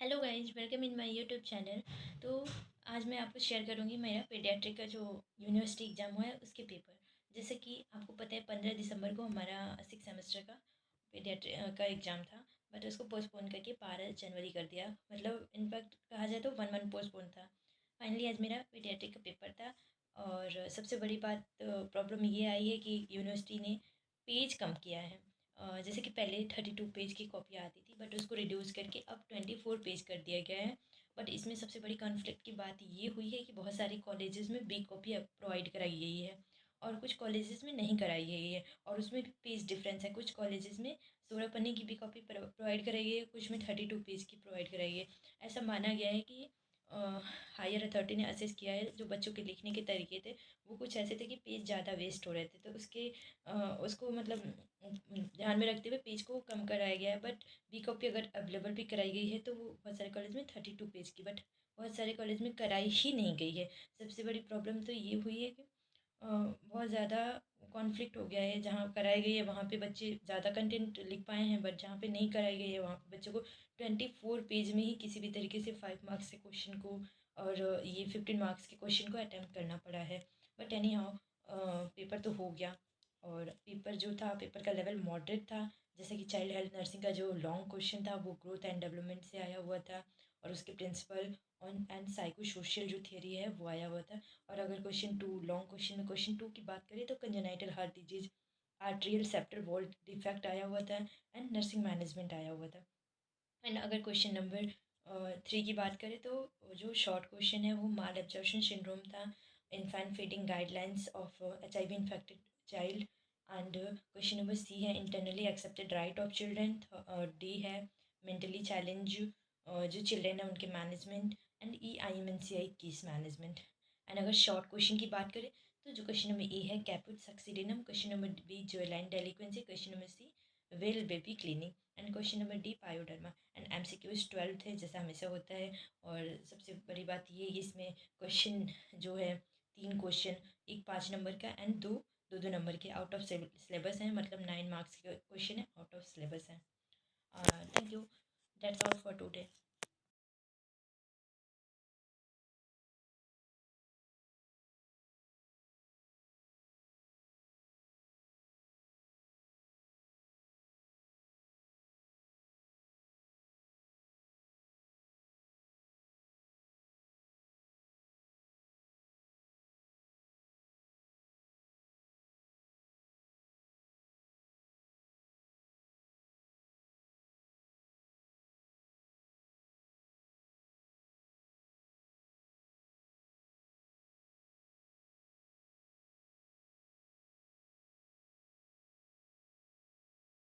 Hello guys, welcome in my YouTube channel. तो आज मैं आपको शेयर करूंगी मेरा पीडियाट्रिक का जो यूनिवर्सिटी एग्ज़ाम हुआ है उसके पेपर। जैसे कि आपको पता है 15 दिसंबर को हमारा 6 सेमेस्टर का पीडियाट्रिक का एग्ज़ाम था, बट उसको पोस्टपोन करके 12 जनवरी कर दिया। मतलब इनफैक्ट कहा जाए तो 1 मंथ पोस्टपोन था। फाइनली आज मेरा पीडियाट्रिक का पेपर था। और सबसे बड़ी बात प्रॉब्लम ये आई है कि यूनिवर्सिटी ने पेज कम किया है। जैसे कि पहले 32 पेज की कॉपी आती थी, बट उसको रिड्यूस करके अब 24 पेज कर दिया गया है। बट इसमें सबसे बड़ी कॉन्फ्लिक्ट की बात ये हुई है कि बहुत सारे कॉलेजेस में बिग कॉपी अब प्रोवाइड कराई गई है और कुछ कॉलेजेस में नहीं कराई गई है, और उसमें भी पेज डिफरेंस है। कुछ कॉलेजेस में 16 पन्ने की भी कॉपी प्रोवाइड कराई गई है, कुछ में 32 पेज की प्रोवाइड कराई गई है। ऐसा माना गया है कि हायर अथॉरिटी ने असेस किया है जो बच्चों के लिखने के तरीके थे वो कुछ ऐसे थे कि पेज ज़्यादा वेस्ट हो रहे थे, तो उसको मतलब ध्यान में रखते हुए पेज को कम कराया गया है। बट बी कॉपी अगर अवेलेबल भी कराई गई है तो वो बहुत सारे कॉलेज में 32 पेज की, बट बहुत सारे कॉलेज में कराई ही नहीं गई है। सबसे बड़ी प्रॉब्लम तो ये हुई है कि बहुत ज़्यादा कॉन्फ्लिक्ट हो गया है। जहाँ कराई गई है वहाँ पे बच्चे ज़्यादा कंटेंट लिख पाए हैं, बट जहाँ पे नहीं कराई गई है वहाँ पे बच्चों को 24 पेज में ही किसी भी तरीके से 5 मार्क्स के क्वेश्चन को और ये 15 मार्क्स के क्वेश्चन को अटैम्प्ट करना पड़ा है। बट एनी हाउ पेपर तो हो गया। और पेपर जो था, पेपर का लेवल मॉडरेट था। जैसे कि चाइल्ड हेल्थ नर्सिंग का जो लॉन्ग क्वेश्चन था वो ग्रोथ एंड डेवलपमेंट से आया हुआ था, और उसके principle on and psycho social जो थियरी है वो आया हुआ था। और अगर क्वेश्चन 2 लॉन्ग क्वेश्चन में क्वेश्चन 2 की बात करें तो congenital heart disease, atrial septal valve defect आया हुआ था, एंड नर्सिंग मैनेजमेंट आया हुआ था। एंड अगर क्वेश्चन नंबर 3 की बात करें तो जो शॉर्ट क्वेश्चन है वो माल एब्जॉर्प्शन सिंड्रोम था, infant feeding guidelines of HIV infected child. And question number C है internally accepted right of children. D है मेंटली चैलेंज जो चिल्ड्रेन है उनके management. And EIMNCI case management. And अगर short question की बात करें तो जो क्वेश्चन नंबर ए है caput succedaneum, question number B ज्वेलाइन delinquency, question number C well baby cleaning, and question number D pyoderma. And MCQs 12 थे जैसा हमेशा होता है। और सबसे बड़ी बात ये है कि इसमें क्वेश्चन जो है 3 क्वेश्चन, एक 5 नंबर का एंड दो 2-2 नंबर के आउट ऑफ सिलेबस हैं, मतलब 9 मार्क्स के क्वेश्चन है, आउट ऑफ सिलेबस है। Thank you, that's all for today.